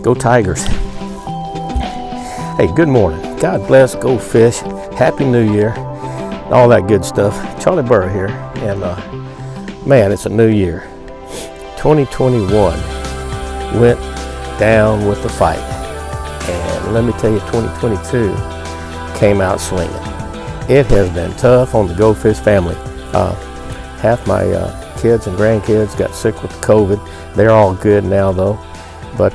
Go Tigers. Hey, good morning. God bless. Go fish. Happy New Year. All that good stuff. Charlie Burr here. And man, it's a new year. 2021 went down with the fight. And let me tell you, 2022 came out swinging. It has been tough on the Go Fish family. Half my kids and grandkids got sick with COVID. They're all good now though. But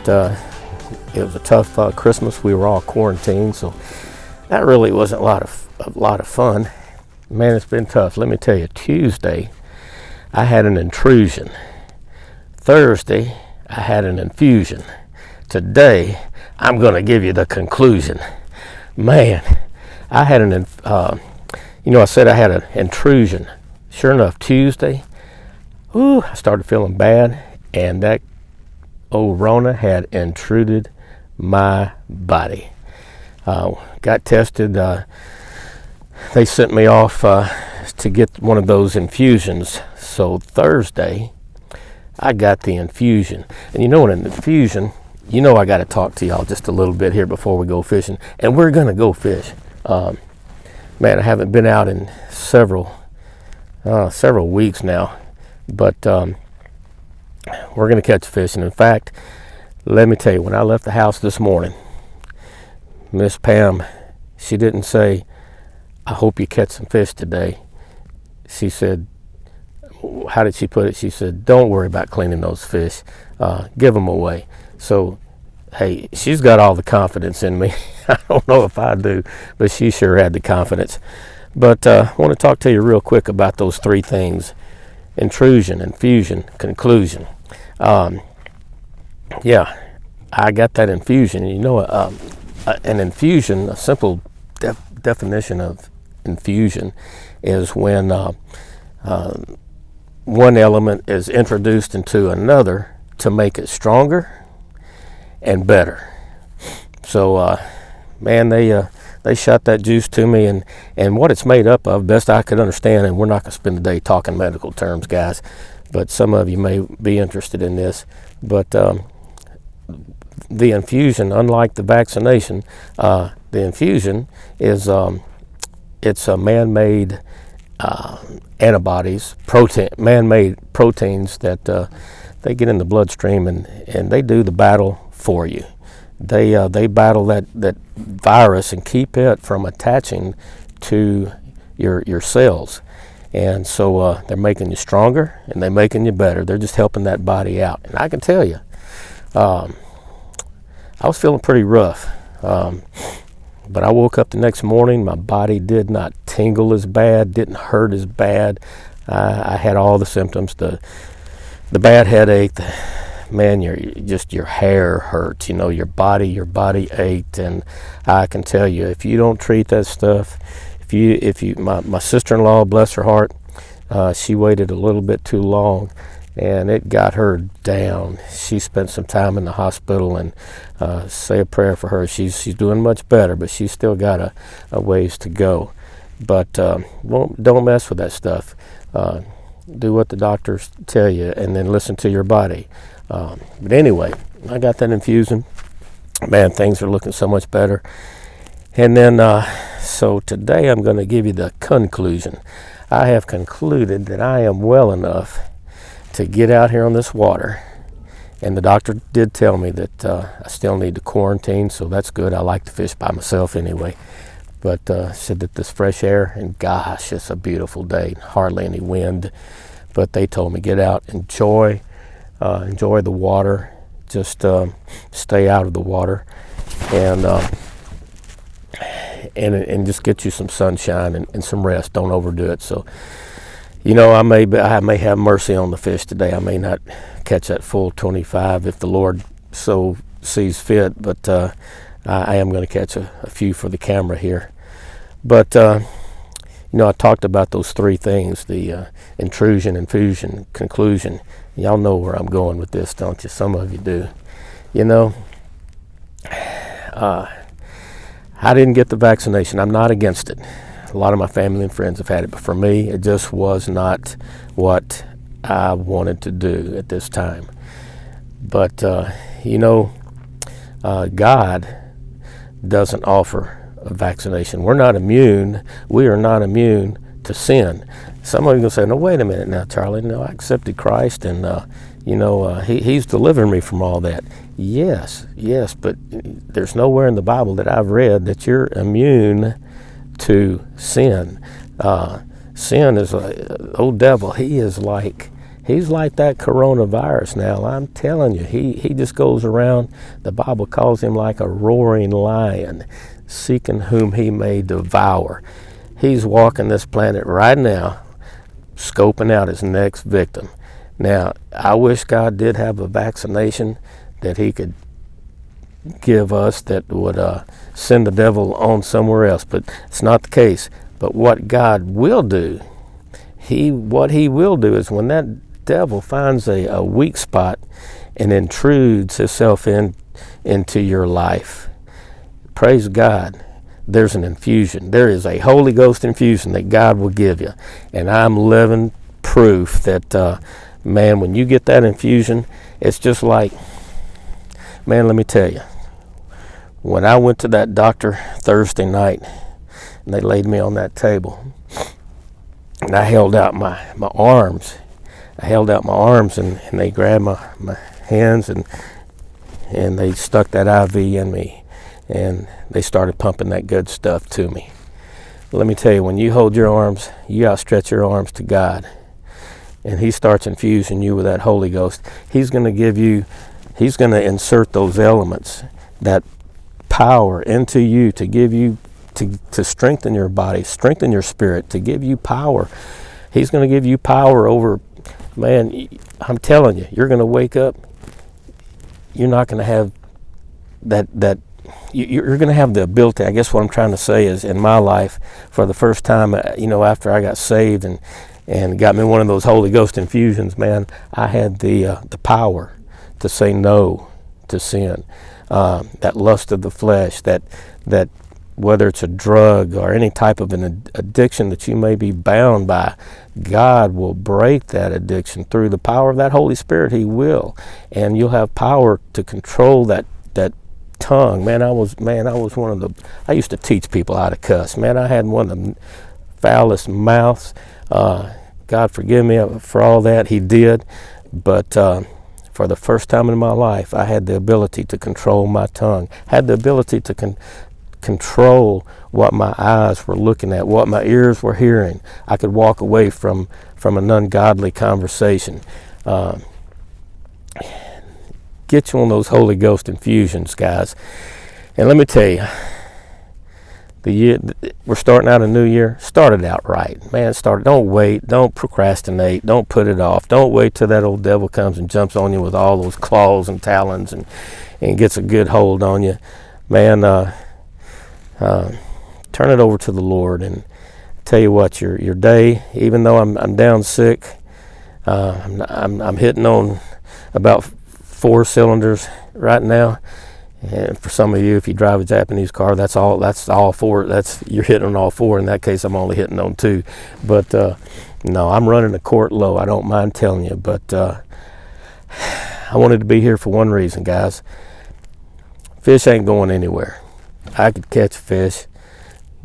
it was a tough Christmas. We were all quarantined, so that really wasn't a lot of fun. Man, it's been tough. Let me tell you, Tuesday I had an intrusion. Thursday I had an infusion. Today I'm going to give you the conclusion. Man, I had I said I had an intrusion. Sure enough, Tuesday, I started feeling bad, and that old Rona had intruded my body. Got tested. They sent me off to get one of those infusions. So Thursday, I got the infusion. And in an infusion, I got to talk to y'all just a little bit here before we go fishing. And we're going to go fish. Man, I haven't been out in several weeks now. But we're going to catch fish. And in fact, let me tell you, when I left the house this morning, Miss Pam, she didn't say, I hope you catch some fish today. She said, how did she put it? She said, don't worry about cleaning those fish. Give them away. So, hey, she's got all the confidence in me. I don't know if I do, but she sure had the confidence. But I want to talk to you real quick about those three things: intrusion, infusion, conclusion. Yeah, I got that infusion. An infusion, a simple definition of infusion is when one element is introduced into another to make it stronger and better. So, man, they shot that juice to me, and what it's made up of, best I could understand, and we're not going to spend the day talking medical terms, guys, but some of you may be interested in this. But the infusion, unlike the vaccination, the infusion is it's a man-made antibodies, man-made proteins that they get in the bloodstream, and they do the battle for you. They battle that virus and keep it from attaching to your cells. And so they're making you stronger, and they're making you better. They're just helping that body out. And I can tell you, I was feeling pretty rough. But I woke up the next morning, my body did not tingle as bad, didn't hurt as bad. I had all the symptoms, the bad headache, man, your hair hurts, your body ached. And I can tell you, if you don't treat that stuff, my sister-in-law, bless her heart, she waited a little bit too long, and it got her down. She spent some time in the hospital, and say a prayer for her. She's doing much better, but she's still got a ways to go. But don't mess with that stuff. Do what the doctors tell you, and then listen to your body. But anyway, I got that infusion. Man, things are looking so much better. And then, so today I'm going to give you the conclusion. I have concluded that I am well enough to get out here on this water. And the doctor did tell me that I still need to quarantine, so that's good. I like to fish by myself anyway. But said that this fresh air, and gosh, it's a beautiful day, hardly any wind. But they told me get out, enjoy the water, just stay out of the water, and just get you some sunshine and some rest. Don't overdo it. So, I may have mercy on the fish today. I may not catch that full 25 if the Lord so sees fit, but I am going to catch a few for the camera here. But I talked about those three things: the intrusion, infusion, conclusion. Y'all know where I'm going with this, don't you? Some of you do. I didn't get the vaccination. I'm not against it. A lot of my family and friends have had it, but for me, it just was not what I wanted to do at this time. But, God doesn't offer a vaccination. We're not immune. We are not immune to sin. Some of you going to say, no, wait a minute now, Charlie. No, I accepted Christ, and he's delivering me from all that. Yes, but there's nowhere in the Bible that I've read that you're immune to sin. Sin is old devil. He's like that coronavirus now. I'm telling you, he just goes around. The Bible calls him like a roaring lion, seeking whom he may devour. He's walking this planet right now, scoping out his next victim. Now, I wish God did have a vaccination that he could give us that would send the devil on somewhere else, but it's not the case. But what God will do, what he will do is when that devil finds a weak spot and intrudes himself into your life, praise God, there's an infusion. There is a Holy Ghost infusion that God will give you. And I'm living proof that, man, when you get that infusion, it's just like, man, let me tell you, when I went to that doctor Thursday night, and they laid me on that table, and I held out my arms. And they grabbed my hands, and they stuck that IV in me, and they started pumping that good stuff to me. Let me tell you, when you hold your arms, you outstretch your arms to God, and he starts infusing you with that Holy Ghost. He's going to insert those elements, that power into you to give you, to strengthen your body, strengthen your spirit, to give you power. He's going to give you power over, man, I'm telling you, you're going to wake up, you're not going to have you're going to have the ability. I guess what I'm trying to say is, in my life, for the first time, after I got saved and got me one of those Holy Ghost infusions, man, I had the power to say no to sin, that lust of the flesh, that whether it's a drug or any type of an addiction that you may be bound by, God will break that addiction through the power of that Holy Spirit. He will, and you'll have power to control that tongue. Man, I was one of the. I used to teach people how to cuss. Man, I had one of the foulest mouths. God forgive me for all that. He did, but for the first time in my life, I had the ability to control my tongue. Had the ability to control what my eyes were looking at, what my ears were hearing. I could walk away from an ungodly conversation. Get you on those Holy Ghost infusions, guys. And let me tell you, we're starting out a new year. Start it out right, man. Don't wait. Don't procrastinate. Don't put it off. Don't wait till that old devil comes and jumps on you with all those claws and talons and gets a good hold on you, man. Turn it over to the Lord, and tell you what, your day, even though I'm down sick, I'm hitting on about 4 cylinders right now. And for some of you, if you drive a Japanese car, that's all 4. You're hitting on all 4. In that case, I'm only hitting on 2. But no, I'm running the court low. I don't mind telling you, but I wanted to be here for one reason, guys. Fish ain't going anywhere. I could catch fish,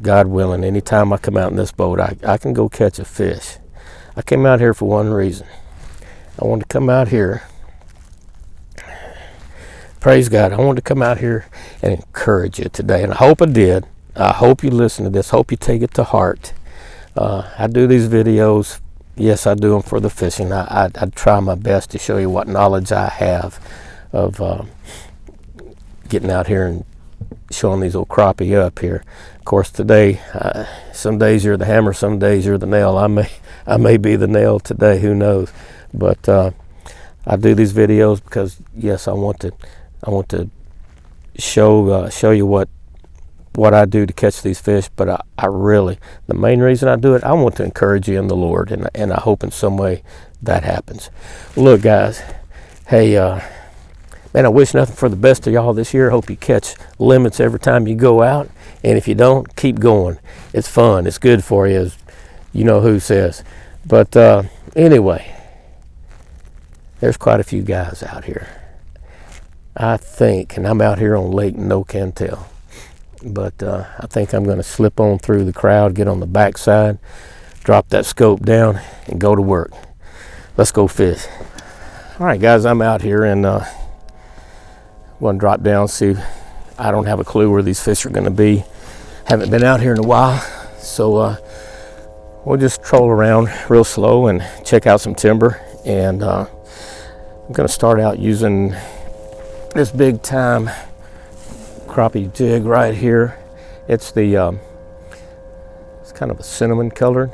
God willing. Anytime I come out in this boat, I can go catch a fish. I came out here for one reason. I wanted to come out here. Praise God. I wanted to come out here and encourage you today, and I hope I did. I hope you listen to this. Hope you take it to heart. I do these videos. Yes, I do them for the fishing. I try my best to show you what knowledge I have of getting out here and showing these old crappie up here. Of course, today, some days you're the hammer, some days you're the nail. I may be the nail today. Who knows? But I do these videos because, yes, I want to show you what I do to catch these fish. But I really, the main reason I do it, I want to encourage you in the Lord, and I hope in some way that happens. Look, guys, hey, man, I wish nothing for the best of y'all this year. Hope you catch limits every time you go out, and if you don't, keep going. It's fun. It's good for you, as you know who says. But anyway, there's quite a few guys out here. I think, and I'm out here on Lake No Can Tell, but I think I'm going to slip on through the crowd, get on the backside, drop that scope down, and go to work. Let's go fish. All right, guys, I'm out here and I'm going to drop down, see. I don't have a clue where these fish are going to be. Haven't been out here in a while, so we'll just troll around real slow and check out some timber. And I'm going to start out using this big time crappie jig right here. It's the it's kind of a cinnamon colored.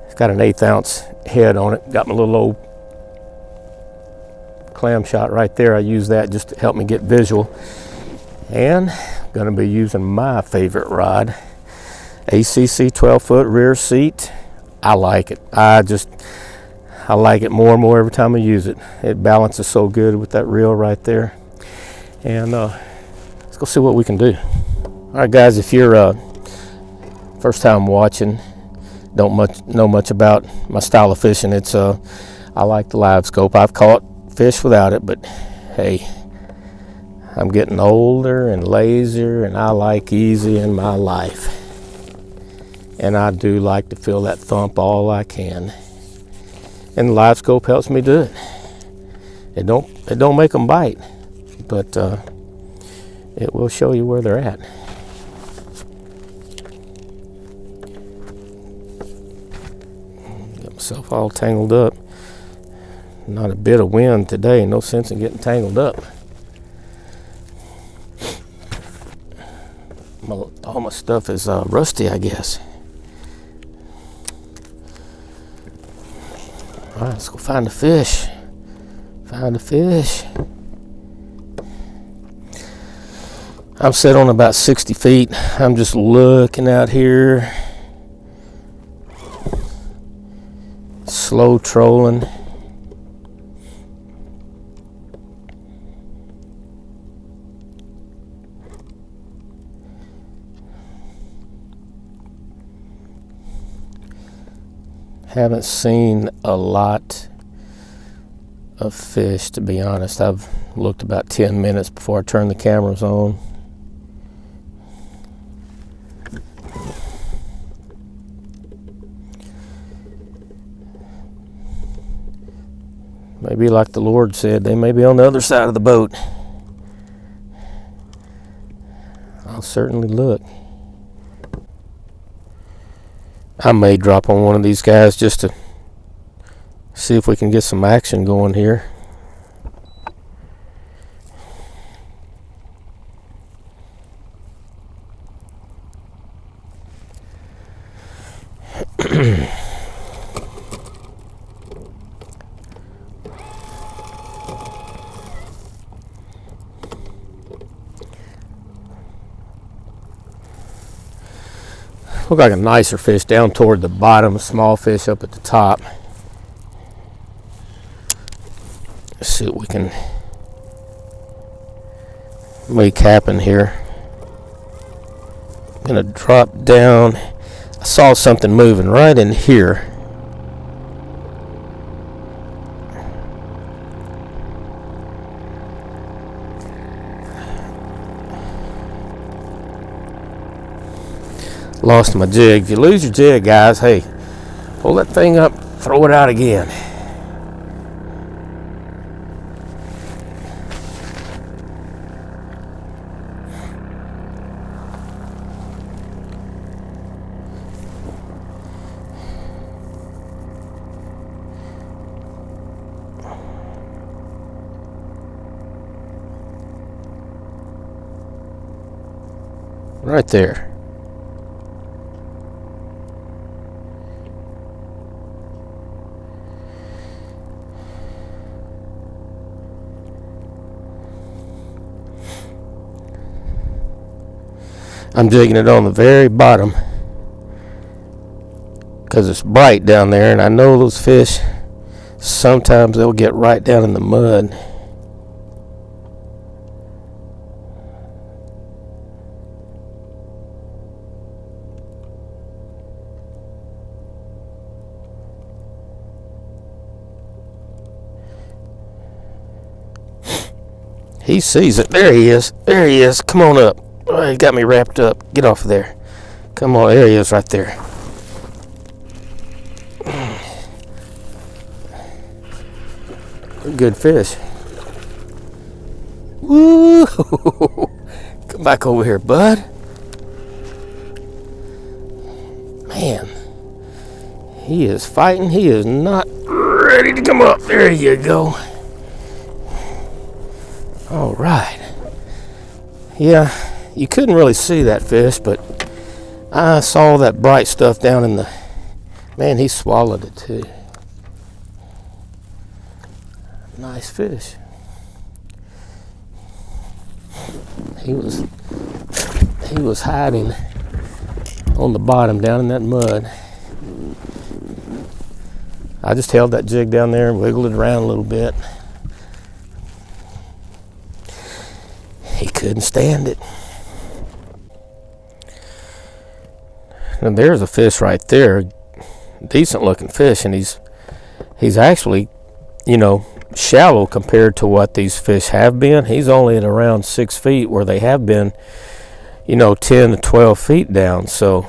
It's got an 1/8 ounce head on it. Got my little old clam shot right there. I use that just to help me get visual. And I'm going to be using my favorite rod, ACC 12-foot rear seat. I like it. I like it more and more every time I use it. It balances so good with that reel right there. And let's go see what we can do. All right, guys, if you're first time watching, don't know much about my style of fishing, it's I like the live scope. I've caught fish without it, but hey, I'm getting older and lazier, and I like easy in my life. And I do like to feel that thump all I can. And the live scope helps me do it. It don't make them bite, but it will show you where they're at. Got myself all tangled up. Not a bit of wind today. No sense in getting tangled up. All my stuff is rusty, I guess. All right, let's go find a fish. Find a fish. I'm set on about 60 feet. I'm just looking out here. Slow trolling. Haven't seen a lot of fish, to be honest. I've looked about 10 minutes before I turned the cameras on. Maybe like the Lord said, they may be on the other side of the boat. I'll certainly look. I may drop on one of these guys just to see if we can get some action going here. Look like a nicer fish down toward the bottom, a small fish up at the top. Let's see what we can make happen here. I'm gonna drop down. I saw something moving right in here. Lost my jig. If you lose your jig, guys, hey, pull that thing up, throw it out again. Right there. I'm jigging it on the very bottom because it's bright down there, and I know those fish, sometimes they'll get right down in the mud. He sees it. There he is. There he is. Come on up. Oh, he got me wrapped up. Get off of there. Come on. There he is right there. Good fish. Woo! Come back over here, bud. Man, he is fighting. He is not ready to come up. There you go. All right. Yeah, you couldn't really see that fish, but I saw that bright stuff down in the... Man, he swallowed it too. Nice fish. He was hiding on the bottom down in that mud. I just held that jig down there and wiggled it around a little bit. He couldn't stand it. And there's a fish right there, decent looking fish, and he's actually, you know, shallow compared to what these fish have been. He's only at around 6 feet where they have been, you know, 10 to 12 feet down. So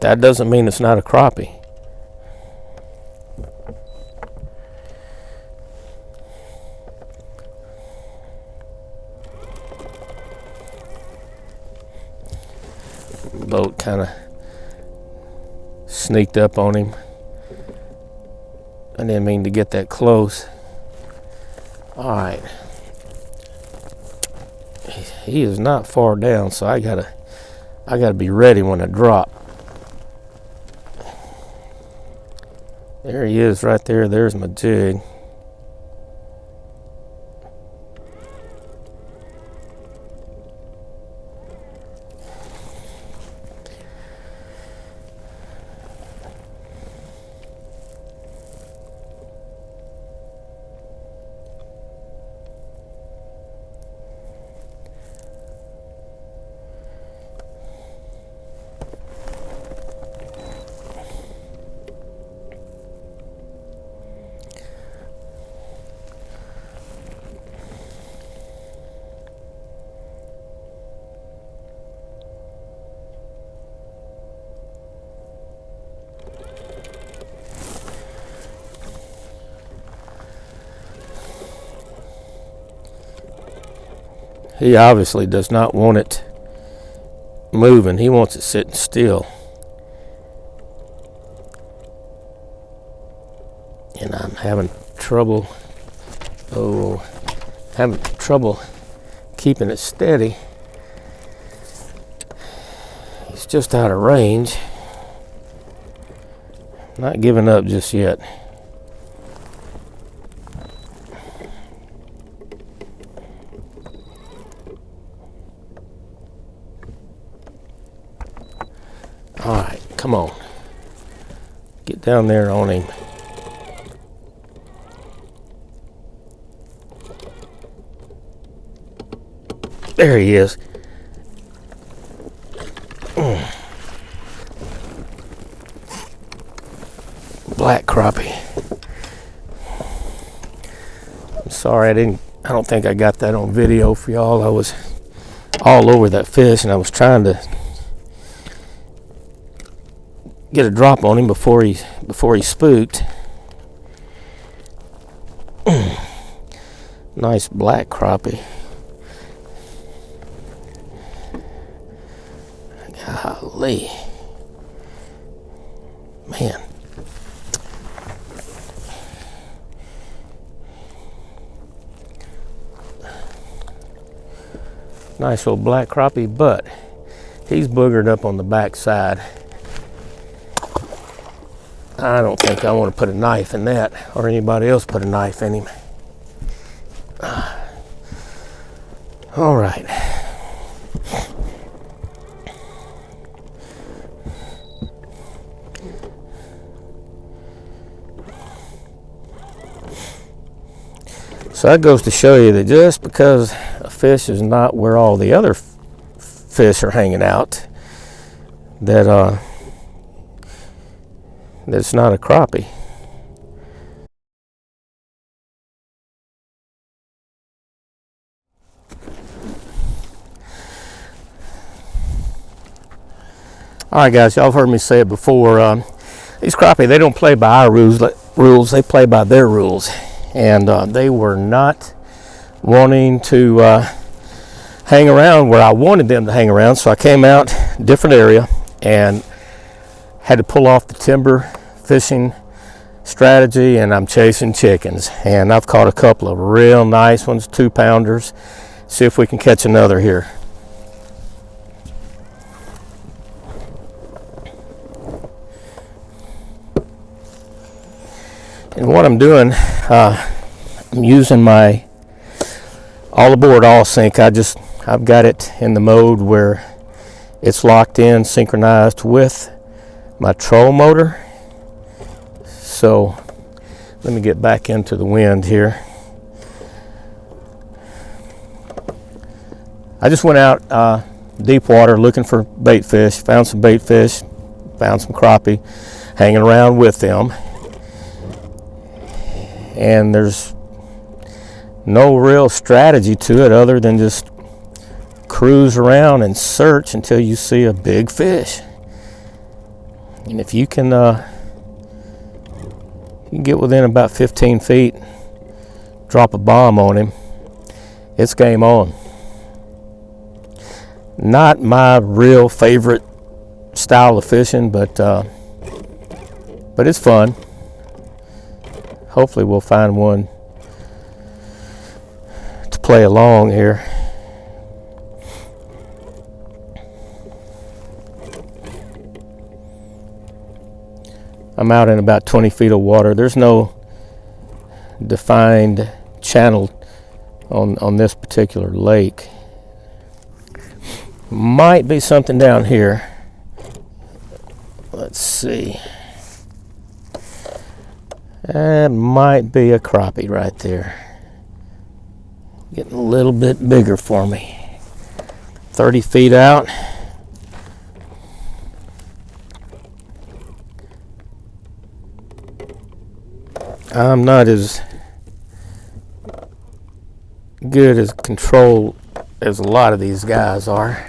that doesn't mean it's not a crappie. Boat kind of sneaked up on him. I didn't mean to get that close. All right, he is not far down, so I gotta be ready when I drop. There he is right there. There's my jig. He obviously does not want it moving. He wants it sitting still. And I'm having trouble keeping it steady. He's just out of range. Not giving up just yet. All right, come on. Get down there on him. There he is. Black crappie. I'm sorry, I don't think I got that on video for y'all. I was all over that fish and I was trying to get a drop on him before he spooked. Nice black crappie. Golly. Man. Nice little black crappie, but he's boogered up on the back side. I don't think I want to put a knife in that, or anybody else put a knife in him. All right. So that goes to show you that just because a fish is not where all the other fish are hanging out, that that's not a crappie. All right, guys, y'all have heard me say it before. These crappie, they don't play by our rules. They play by their rules. And they were not wanting to hang around where I wanted them to hang around. So I came out a different area and had to pull off the timber fishing strategy, and I'm chasing chickens. And I've caught a couple of real nice ones, 2-pounders. See if we can catch another here. And what I'm doing, I'm using my all aboard all sync. I've got it in the mode where it's locked in, synchronized with my troll motor. So let me get back into the wind here. I just went out deep water looking for bait fish, found some bait fish, found some crappie, hanging around with them. And there's no real strategy to it other than just cruise around and search until you see a big fish. And if you can get within about 15 feet, drop a bomb on him, it's game on. Not my real favorite style of fishing, but it's fun. Hopefully we'll find one to play along here. I'm out in about 20 feet of water. There's no defined channel on this particular lake. Might be something down here. Let's see. That might be a crappie right there. Getting a little bit bigger for me. 30 feet out. I'm not as good as control as a lot of these guys are.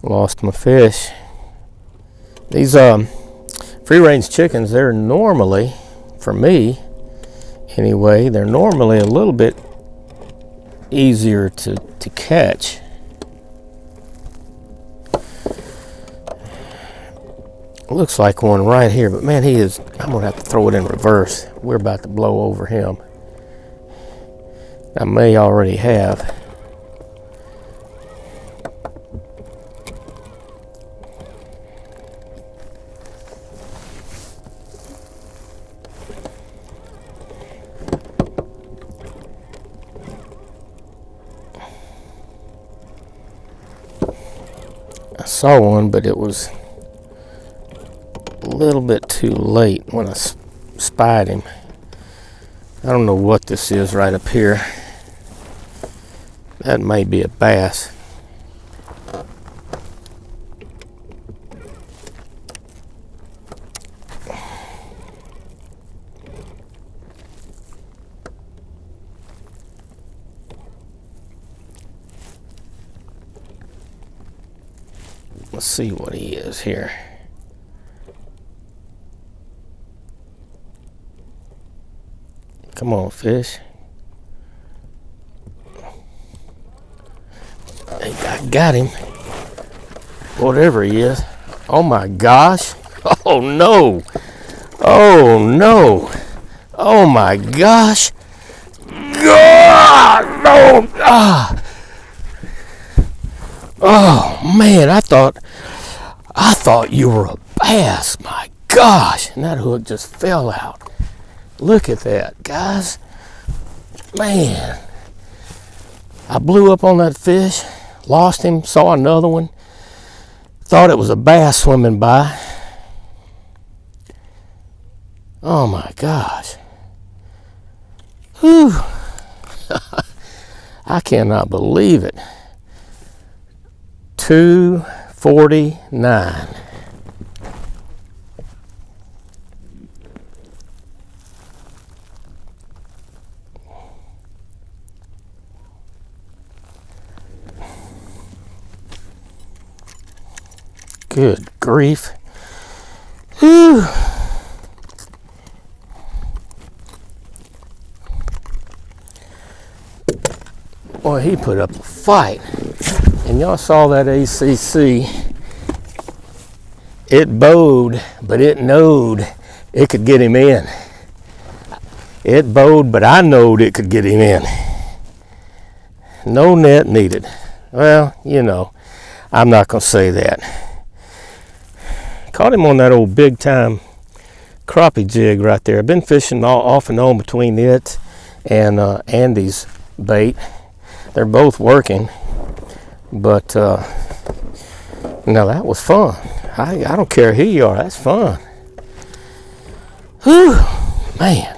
Lost my fish. These free range chickens, they're normally, for me anyway, they're normally a little bit easier to catch. Looks like one right here, but man, I'm gonna have to throw it in reverse. We're about to blow over him. I may already have. I saw one, but it was a little bit too late when I spied him. I don't know what this is right up here. That may be a bass. Let's see what he is here. Come on, fish. I got him. Whatever he is. Oh my gosh. Oh no. Oh no. Oh my gosh. God, no. Ah. Oh man, I thought you were a bass. My gosh. And that hook just fell out. Look at that, guys. Man. I blew up on that fish, lost him, saw another one, thought it was a bass swimming by. Oh my gosh. Whew. I cannot believe it. 249. Good grief. Whew. Boy, he put up a fight. And y'all saw that ACC. It bowed, but it knowed it could get him in. It bowed, but I knowed it could get him in. No net needed. Well, you know, I'm not going to say that. Caught him on that old big time crappie jig right there. I've been fishing off and on between it and Andy's bait. They're both working, but now that was fun. I don't care who you are, that's fun. Whew, man.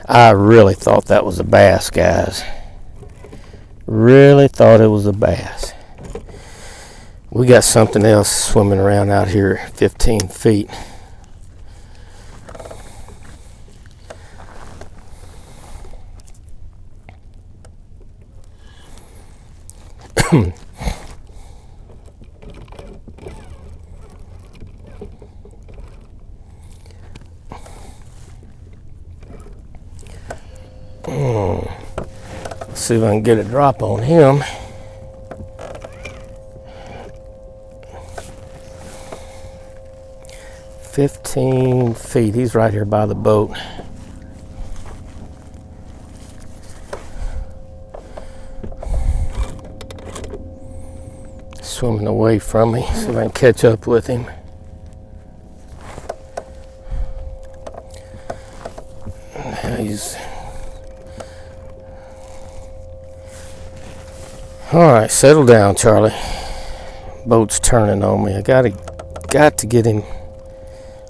I really thought that was a bass, guys. Really thought it was a bass. We got something else swimming around out here 15 feet. Let's see if I can get a drop on him. $15 He's right here by the boat. Swimming away from me. See if I can catch up with him. He's all right. Settle down, Charlie. Boat's turning on me. I got to get him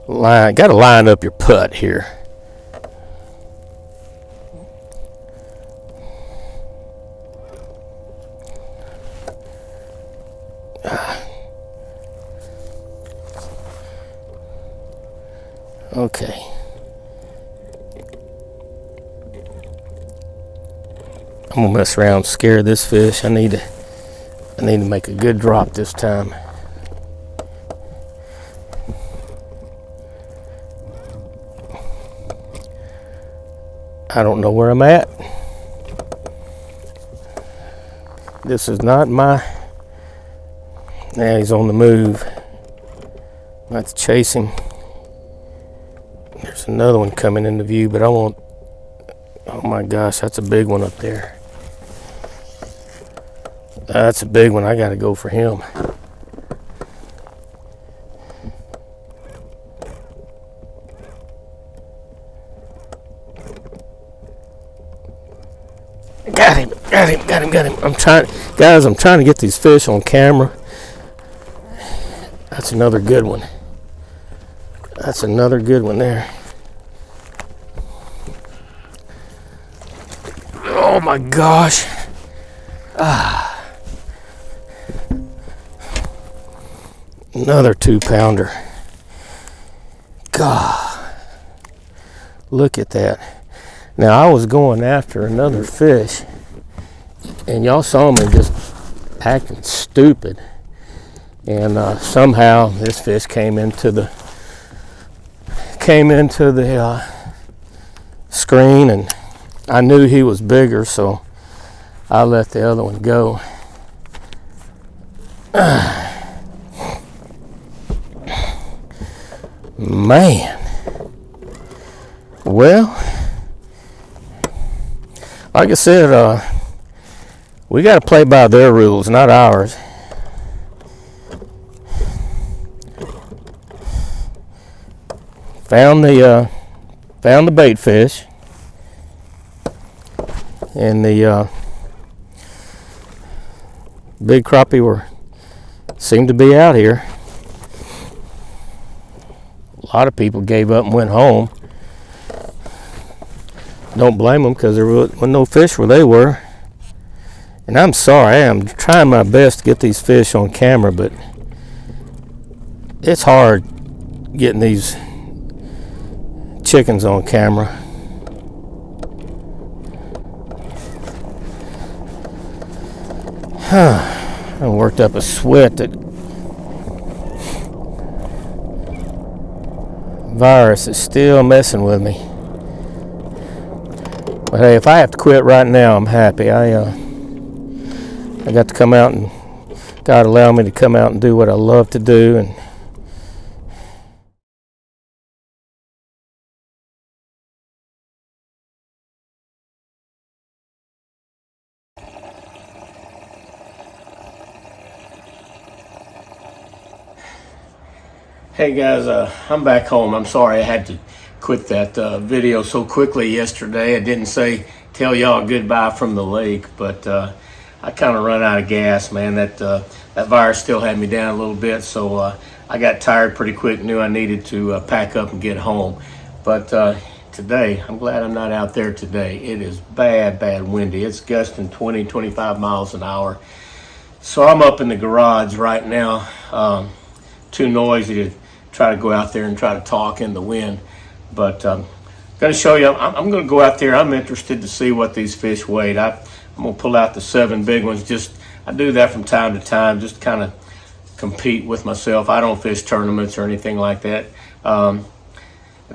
line. Got to line up your putt here. Okay. I'm gonna mess around, scare this fish. I need to make a good drop this time. I don't know where I'm at. This is not my. Now he's on the move. I have to chase him. There's another one coming into view, but I won't. Oh my gosh, that's a big one up there. That's a big one. I got to go for him. Got him. I'm trying to get these fish on camera. That's another good one. That's another good one there. Oh my gosh. Another 2-pounder. God. Look at that. Now I was going after another fish and y'all saw me just acting stupid. And somehow this fish came into the screen, and I knew he was bigger, so I let the other one go. Man. Well, like I said, we got to play by their rules, not ours. Found the bait fish, and the big crappie seemed to be out here. A lot of people gave up and went home. Don't blame them, because there was no fish where they were. And I'm sorry, I'm trying my best to get these fish on camera, but it's hard getting these chickens on camera. I worked up a sweat. That virus is still messing with me. But hey, if I have to quit right now, I'm happy. I got to come out, and God allowed me to come out and do what I love to do. And hey guys, I'm back home. I'm sorry I had to quit that video so quickly yesterday. I didn't tell y'all goodbye from the lake, but I kind of run out of gas, man. That virus still had me down a little bit, so I got tired pretty quick. Knew I needed to pack up and get home. But today, I'm glad I'm not out there today. It is bad windy. It's gusting 20-25 miles an hour. So I'm up in the garage right now. Too noisy to try to go out there and try to talk in the wind. But I'm going to show you, I'm going to go out there. I'm interested to see what these fish weighed. I'm going to pull out the 7 big ones. I do that from time to time, just kind of compete with myself. I don't fish tournaments or anything like that. I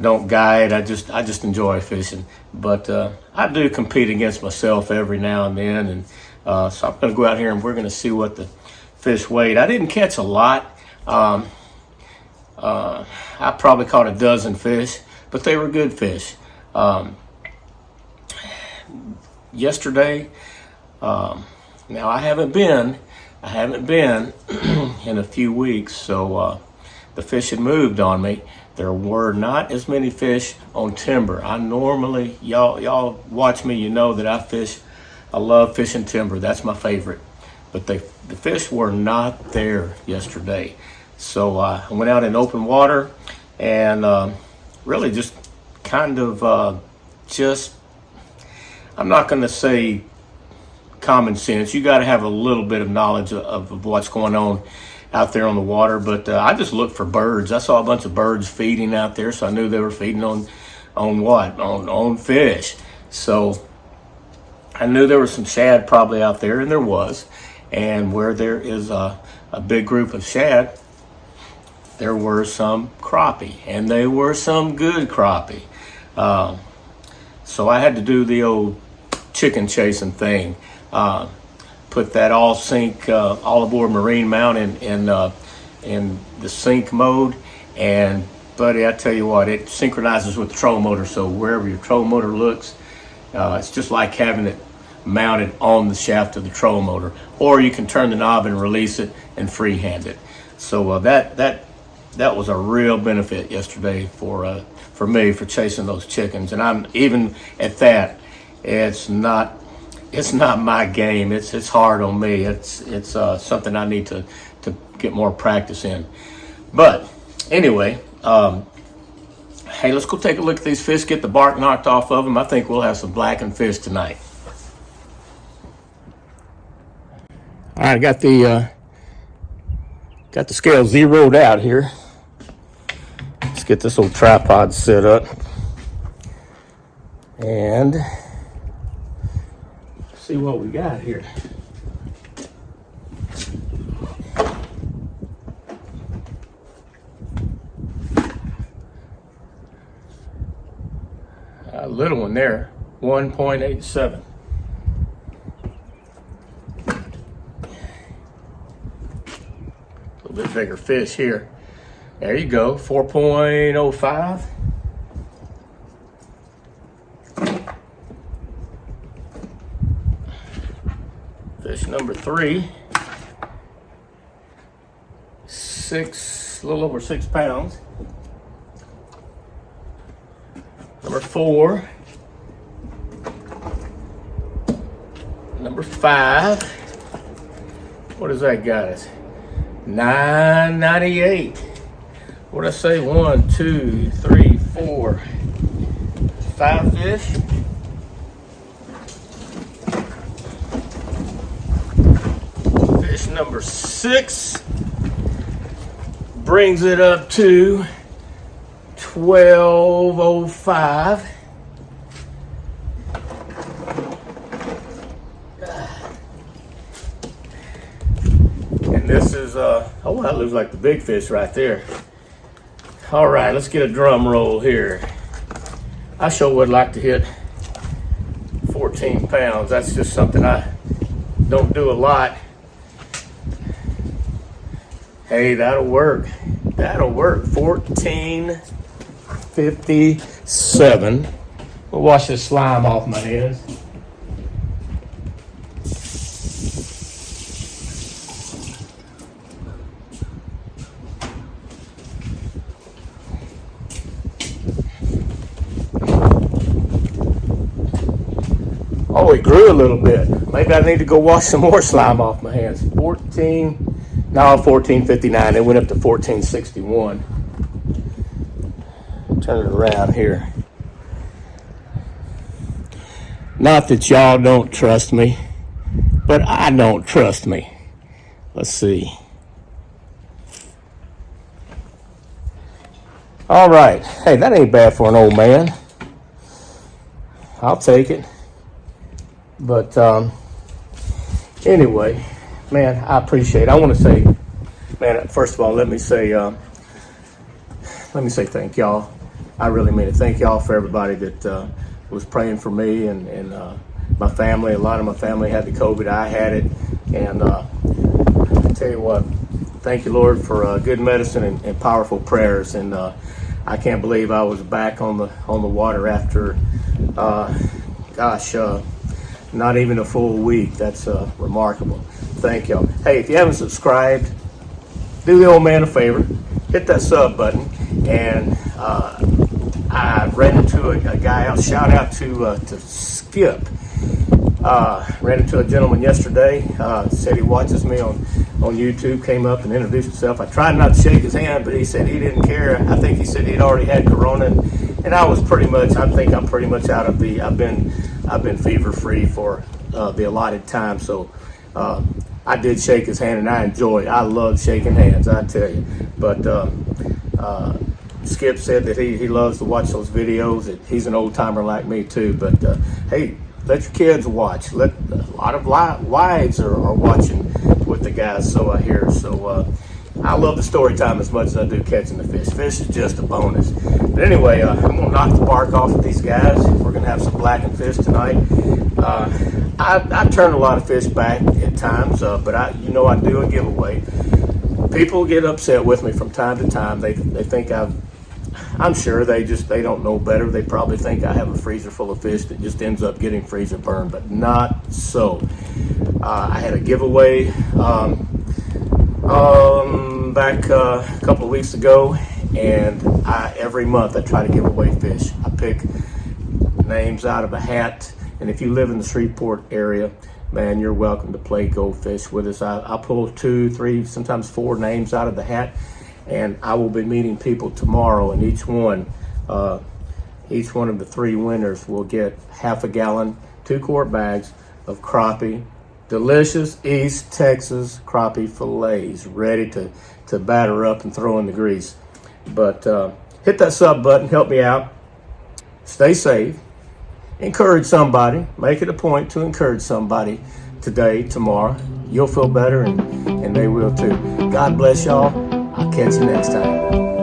don't guide. I just enjoy fishing. But I do compete against myself every now and then. And so I'm going to go out here and we're going to see what the fish weighed. I didn't catch a lot. I probably caught a dozen fish, but they were good fish. Yesterday, now I haven't been in a few weeks, so the fish had moved on me. There were not as many fish on timber. I normally, y'all watch me, you know that I love fishing timber. That's my favorite. But the fish were not there yesterday. So I went out in open water and really just kind of I'm not going to say common sense. You got to have a little bit of knowledge of what's going on out there on the water. But I just looked for birds. I saw a bunch of birds feeding out there, so I knew they were feeding on what? On fish. So I knew there was some shad probably out there, and there was. And where there is a big group of shad, there were some crappie, and they were some good crappie. So I had to do the old chicken chasing thing. Put that all aboard marine mount in the sync mode, and buddy, I tell you what, it synchronizes with the trolling motor. So wherever your trolling motor looks, it's just like having it mounted on the shaft of the trolling motor. Or you can turn the knob and release it and freehand it. So that was a real benefit yesterday for me for chasing those chickens. And I'm even at that, it's not my game. It's hard on me. It's something I need to get more practice in. But anyway, hey, let's go take a look at these fish, get the bark knocked off of them. I think we'll have some blackened fish tonight. All right, got the scale zeroed out here. Let's get this old tripod set up and see what we got here. A little one there, 1.87. A little bit bigger fish here. There you go, 4.05. Fish number 3, a little over 6 pounds. Number 4, number 5. What does that got us? 9.98. What did I say? 1, 2, 3, 4, 5 fish. Fish number 6 brings it up to 12.05. This is, oh, that looks like the big fish right there. All right, let's get a drum roll here. I sure would like to hit 14 pounds. That's just something I don't do a lot. Hey, that'll work. That'll work. 1457. We'll wash this slime off my hands. Oh, it grew a little bit. Maybe I need to go wash some more slime off my hands. 1459. It went up to 1461. Turn it around here. Not that y'all don't trust me, but I don't trust me. Let's see. All right. Hey, that ain't bad for an old man. I'll take it. But anyway, man, I appreciate it. I want to say, man, first of all, let me say thank y'all. I really mean it. Thank y'all for everybody that was praying for me and my family. A lot of my family had the COVID. I had it. And I tell you what, thank you, Lord, for good medicine and powerful prayers. And I can't believe I was back on the water after, not even a full week. That's remarkable. Thank y'all. Hey, if you haven't subscribed, do the old man a favor. Hit that sub button. And I ran into a guy out. Shout out to Skip. Ran into a gentleman yesterday. Said he watches me on YouTube. Came up and introduced himself. I tried not to shake his hand, but he said he didn't care. I think he said he'd already had Corona. And I was pretty much, I think I'm pretty much out of the, I've been fever free for the allotted time. So I did shake his hand and I enjoyed it. I love shaking hands, I tell you. But Skip said that he loves to watch those videos. He's an old timer like me too. But hey, let your kids watch. Let a lot of wives are watching with the guys. So I hear. So I love the story time as much as I do catching the fish. Fish is just a bonus. But anyway, I'm gonna knock the bark off of these guys. We're gonna have some blackened fish tonight. I turn a lot of fish back at times, but I do a giveaway. People get upset with me from time to time. They think I'm sure they don't know better. They probably think I have a freezer full of fish that just ends up getting freezer burned, but not so. I had a giveaway back a couple of weeks ago, and every month I try to give away fish. I pick names out of a hat, and if you live in the Shreveport area, man, you're welcome to play Go Fish with us. I pull 2, 3, sometimes 4 names out of the hat, and I will be meeting people tomorrow, and each one of the 3 winners will get half a gallon, 2-quart bags of crappie, delicious East Texas crappie fillets, ready to batter up and throw in the grease. But hit that sub button, help me out, stay safe, encourage somebody, make it a point to encourage somebody today, tomorrow. You'll feel better and they will too. God bless y'all. I'll catch you next time.